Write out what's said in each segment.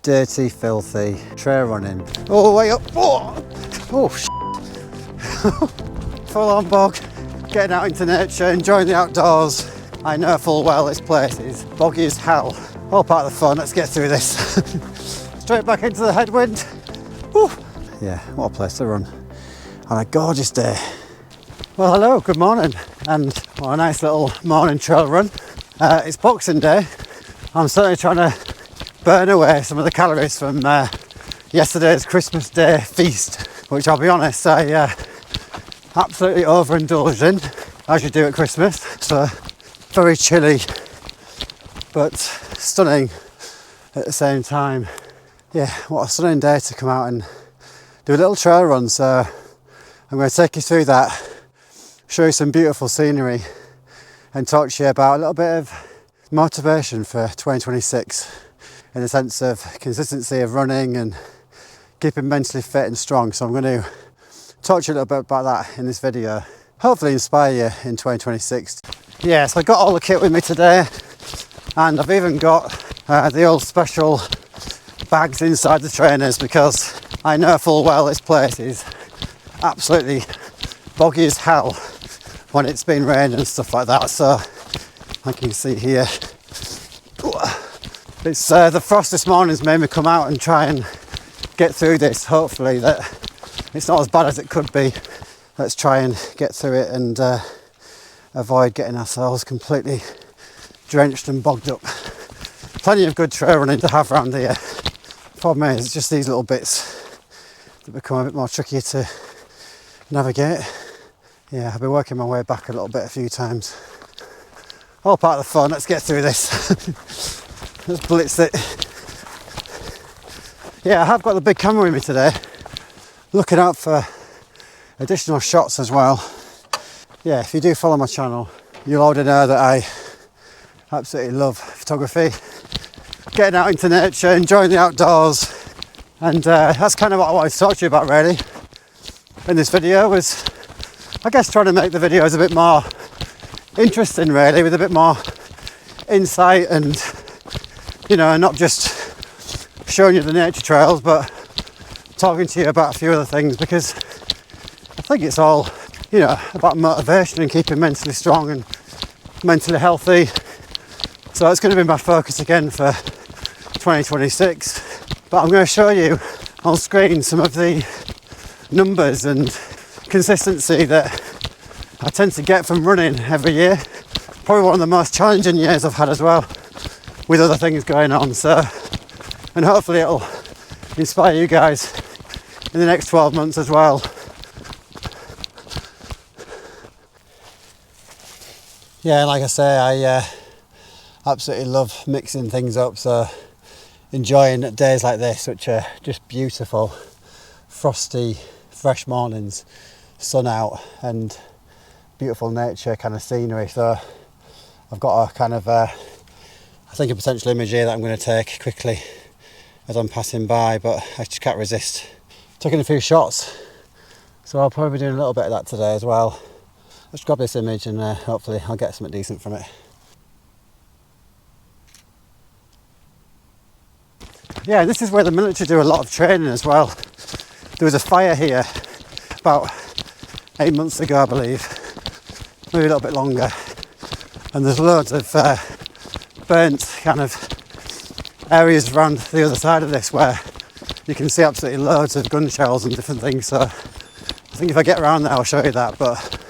dirty, filthy trail running. Oh, way up. Oh, full on bog, getting out into nature, enjoying the outdoors. I know full well this place is boggy as hell. All part of the fun. Let's get through this. Straight back into the headwind. Whew. Yeah, what a place to run on a gorgeous day. Well, hello, good morning, and what a nice little morning trail run. It's Boxing Day. I'm certainly trying to burn away some of the calories from yesterday's Christmas Day feast, which I'll be honest, I absolutely overindulged in, as you do at Christmas. So very chilly, but stunning at the same time. Yeah, what a stunning day to come out and do a little trail run. So I'm going to take you through that, show you some beautiful scenery, and talk to you about a little bit of motivation for 2026 in the sense of consistency of running and keeping mentally fit and strong. So I'm going to talk to you a little bit about that in this video, hopefully inspire you in 2026. Yeah, so I got all the kit with me today, and I've even got the old special bags inside the trainers because I know full well this place is absolutely boggy as hell when it's been raining and stuff like that. So like you can see here, it's the frost this morning's made me come out and try and get through this. Hopefully that it's not as bad as it could be. Let's try and get through it and avoid getting ourselves completely drenched and bogged up. Plenty of good trail running to have around here. Problem is, it's just these little bits that become a bit more tricky to navigate. Yeah, I've been working my way back a little bit a few times. All part of the fun. Let's get through this. Let's blitz it. Yeah, I have got the big camera with me today, looking out for additional shots as well. Yeah, if you do follow my channel, you'll already know that I absolutely love photography, getting out into nature, enjoying the outdoors, and that's kind of what I wanted to talk to you about really in this video. Was I guess trying to make the videos a bit more interesting really, with a bit more insight, and you know, not just showing you the nature trails but talking to you about a few other things, because I think it's all, you know, about motivation and keeping mentally strong and mentally healthy. So it's going to be my focus again for 2026, but I'm going to show you on screen some of the numbers and consistency that I tend to get from running every year. Probably one of the most challenging years I've had as well, with other things going on. So, and hopefully it'll inspire you guys in the next 12 months as well. Yeah, like I say, I absolutely love mixing things up. So enjoying days like this, which are just beautiful, frosty, fresh mornings, sun out, and beautiful nature kind of scenery. So I've got a kind of I think a potential image here that I'm going to take quickly as I'm passing by, but I just can't resist taking a few shots. So I'll probably be doing a little bit of that today as well. Let's grab this image and hopefully I'll get something decent from it. Yeah, this is where the military do a lot of training as well. There was a fire here about 8 months ago, I believe, maybe a little bit longer, and there's loads of burnt kind of areas around the other side of this where you can see absolutely loads of gun shells and different things. So I think if I get around there I'll show you that, but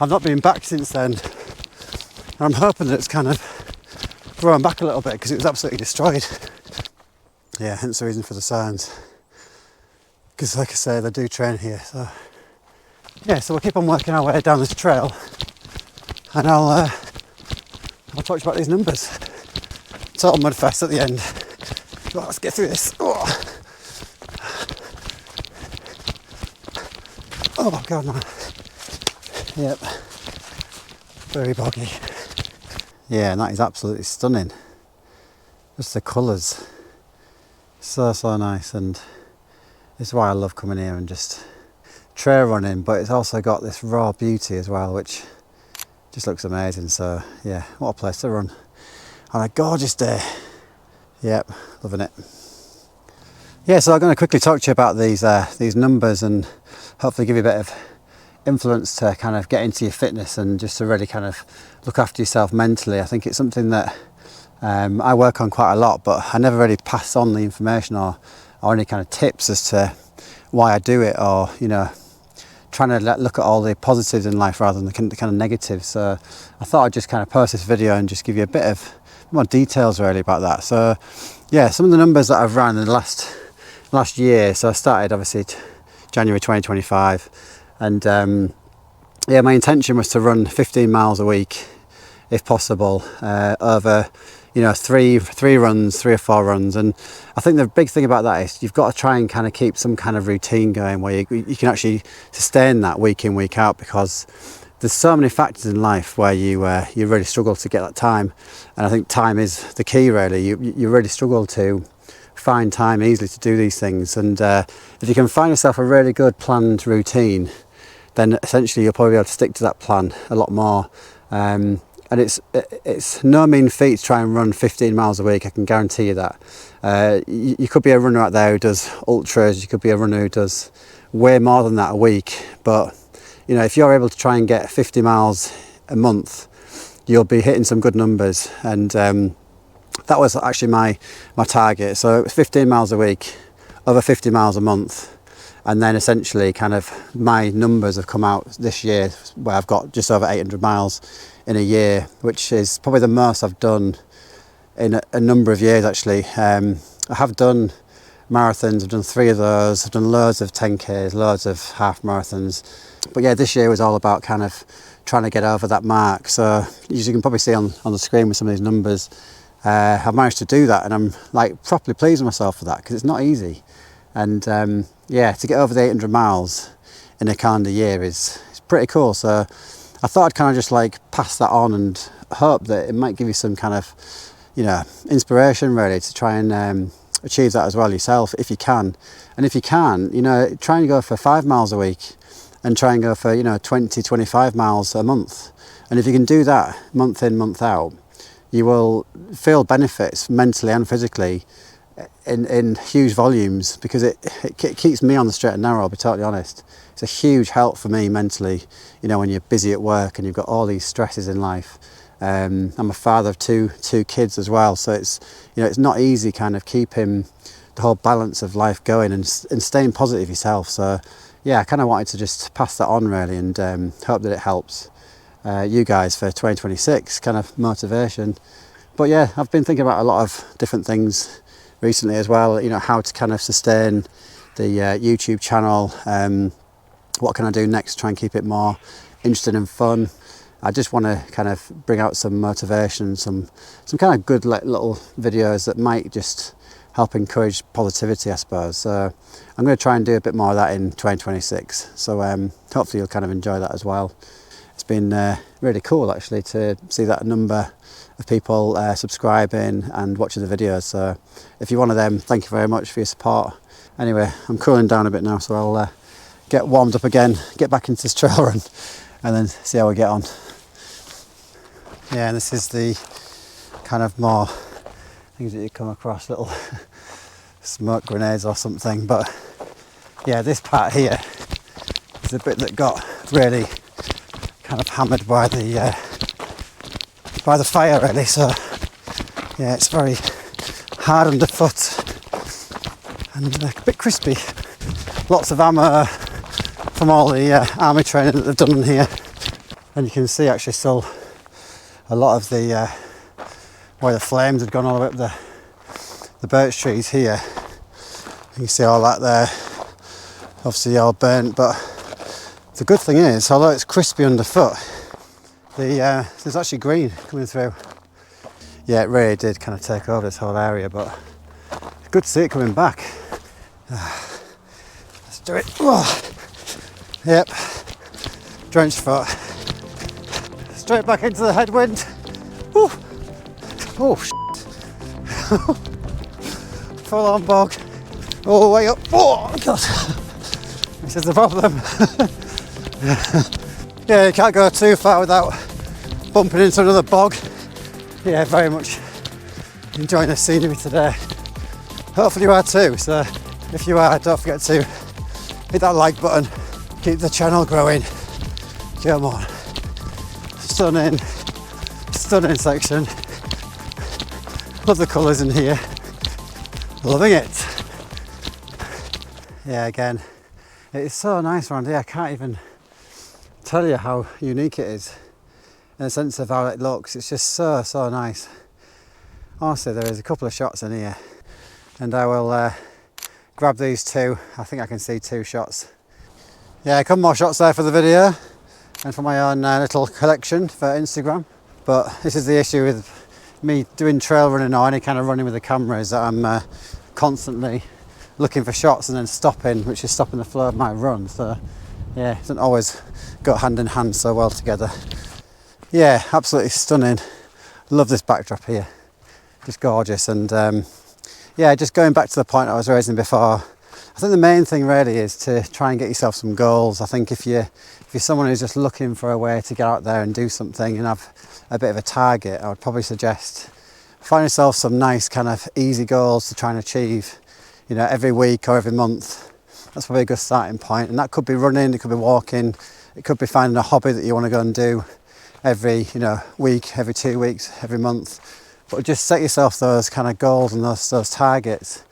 I've not been back since then, and I'm hoping that it's kind of growing back a little bit because it was absolutely destroyed. Yeah, hence the reason for the signs, because like I say, they do train here. So yeah, so we'll keep on working our way down this trail, and I'll talk to you about these numbers. Total mudfest at the end. Well, let's get through this. Oh god, man. Yep, very boggy. Yeah, and that is absolutely stunning. Just the colours, so nice, and this is why I love coming here and just trail running. But it's also got this raw beauty as well, which just looks amazing. So yeah, what a place to run on a gorgeous day. Yep, loving it. Yeah, so I'm going to quickly talk to you about these numbers and hopefully give you a bit of influence to kind of get into your fitness and just to really kind of look after yourself mentally. I think it's something that I work on quite a lot, but I never really pass on the information or any kind of tips as to why I do it, or trying to look at all the positives in life rather than the kind of negatives. So I thought I'd just kind of post this video and just give you a bit of more details really about that. So yeah, some of the numbers that I've run in the last year. So I started obviously January 2025, and yeah, my intention was to run 15 miles a week if possible, over three or four runs. And I think the big thing about that is you've got to try and kind of keep some kind of routine going where you can actually sustain that week in, week out, because there's so many factors in life where you really struggle to get that time. And I think time is the key really. You really struggle to find time easily to do these things, and if you can find yourself a really good planned routine, then essentially you'll probably be able to stick to that plan a lot more. And it's no mean feat to try and run 15 miles a week, I can guarantee you that. You could be a runner out there who does ultras, you could be a runner who does way more than that a week, but if you're able to try and get 50 miles a month, you'll be hitting some good numbers. And that was actually my target. So it was 15 miles a week, over 50 miles a month. And then essentially kind of my numbers have come out this year where I've got just over 800 miles in a year, which is probably the most I've done in a number of years actually. I have done marathons, I've done 3 of those, I've done loads of 10Ks, loads of half marathons. But yeah, this year was all about kind of trying to get over that mark. So as you can probably see on the screen with some of these numbers, I've managed to do that, and I'm like properly pleased with myself for that, because it's not easy. And yeah, to get over the 800 miles in a calendar year is pretty cool. So I thought I'd kind of just like pass that on and hope that it might give you some kind of inspiration really to try and achieve that as well yourself if you can. And if you can, try and go for 5 miles a week and try and go for 20-25 miles a month. And if you can do that month in, month out, you will feel benefits mentally and physically in huge volumes, because it keeps me on the straight and narrow, I'll be totally honest. It's a huge help for me mentally, when you're busy at work and you've got all these stresses in life. I'm a father of two kids as well, so it's it's not easy kind of keeping the whole balance of life going and staying positive yourself. So yeah, I kind of wanted to just pass that on really, and hope that it helps you guys for 2026 kind of motivation. But yeah, I've been thinking about a lot of different things recently as well, how to kind of sustain the YouTube channel, what can I do next to try and keep it more interesting and fun. I just want to kind of bring out some motivation, some kind of good little videos that might just help encourage positivity, I suppose. So I'm going to try and do a bit more of that in 2026. So hopefully you'll kind of enjoy that as well. It's been really cool actually to see that number of people subscribing and watching the videos. So if you're one of them, thank you very much for your support. Anyway, I'm cooling down a bit now, so I'll get warmed up again, get back into this trail run, and then see how we get on. Yeah, and this is the kind of more things that you come across, little smoke grenades or something. But yeah, this part here is a bit that got really kind of hammered by the fire really. So yeah, it's very hard underfoot and a bit crispy. Lots of ammo from all the army training that they've done in here, and you can see actually still a lot of the where the flames had gone all the way up the birch trees here. You can see all that there, obviously all burnt. But the good thing is, although it's crispy underfoot, there's actually green coming through. Yeah, it really did kind of take over this whole area, but it's good to see it coming back. Let's do it. Oh. Yep, drenched foot. Straight back into the headwind. Woo. Oh, shit. Full on bog. Oh, way up. Oh, God. This is the problem. Yeah, you can't go too far without bumping into another bog. Yeah, very much enjoying the scenery today. Hopefully you are too. So If you are, don't forget to hit that like button, keep the channel growing. Come on. Stunning section. Love the colours in here. Loving it. Yeah, again, it's so nice around here. I can't even tell you how unique it is in the sense of how it looks. It's just so nice. Honestly, there is a couple of shots in here, and I will grab these two. I think I can see 2 shots. Yeah, a couple more shots there for the video and for my own little collection for Instagram. But this is the issue with me doing trail running or any kind of running with the camera, is that I'm constantly looking for shots and then stopping, which is stopping the flow of my run. So yeah, it doesn't always go hand in hand so well together. Yeah, absolutely stunning. Love this backdrop here, just gorgeous. And yeah, just going back to the point I was raising before, I think the main thing really is to try and get yourself some goals. I think if you're someone who's just looking for a way to get out there and do something and have a bit of a target, I would probably suggest find yourself some nice kind of easy goals to try and achieve, you know, every week or every month. That's probably a good starting point. And that could be running, it could be walking, it could be finding a hobby that you want to go and do every, you know, week, every 2 weeks, every month. But just set yourself those kind of goals and those targets,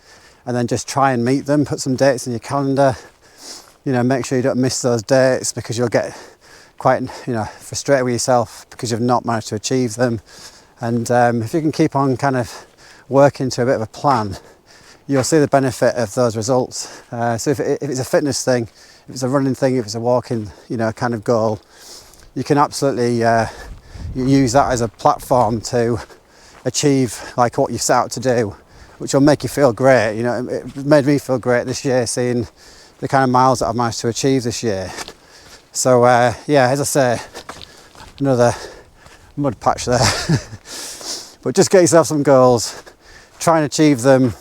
and then just try and meet them. Put some dates in your calendar. You know, make sure you don't miss those dates, because you'll get quite, you know, frustrated with yourself because you've not managed to achieve them. And if you can keep on kind of working to a bit of a plan, you'll see the benefit of those results. So if it's a fitness thing, if it's a running thing, if it's a walking, you know, kind of goal, you can absolutely use that as a platform to achieve like what you set out to do, which will make you feel great. You know, it made me feel great this year seeing the kind of miles that I've managed to achieve this year. So yeah, as I say, another mud patch there. But just get yourself some goals, try and achieve them,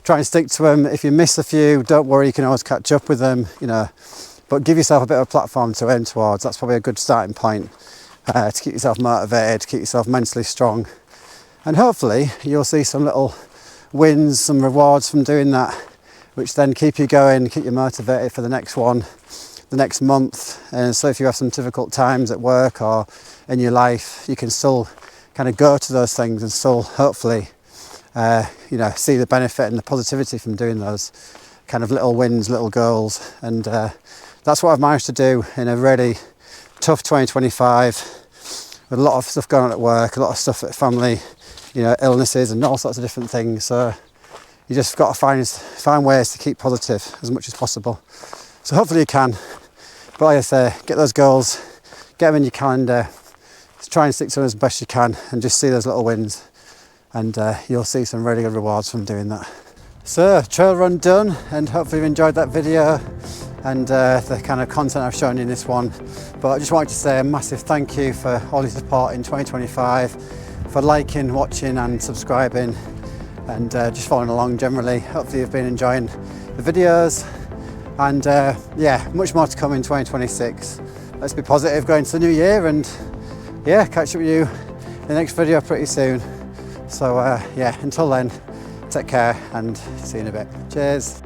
try and stick to them. If you miss a few, don't worry, you can always catch up with them, you know, but give yourself a bit of a platform to aim towards. That's probably a good starting point to keep yourself motivated, to keep yourself mentally strong. And hopefully you'll see some little wins, some rewards from doing that, which then keep you going, keep you motivated for the next one, the next month. And so if you have some difficult times at work or in your life, you can still kind of go to those things and still hopefully you know, see the benefit and the positivity from doing those kind of little wins, little goals. And that's what I've managed to do in a really tough 2025 with a lot of stuff going on at work, a lot of stuff at family, you know, illnesses and all sorts of different things. So you just got to find ways to keep positive as much as possible. So hopefully you can. But like I say, get those goals, get them in your calendar, try and stick to them as best you can, and just see those little wins. And you'll see some really good rewards from doing that. So trail run done, and hopefully you've enjoyed that video and the kind of content I've shown you in this one. But I just wanted to say a massive thank you for all your support in 2025, for liking, watching and subscribing, and just following along generally. Hopefully you've been enjoying the videos, and yeah, much more to come in 2026. Let's be positive going to the new year, and yeah, catch up with you in the next video pretty soon. So yeah, until then, take care and see you in a bit. Cheers.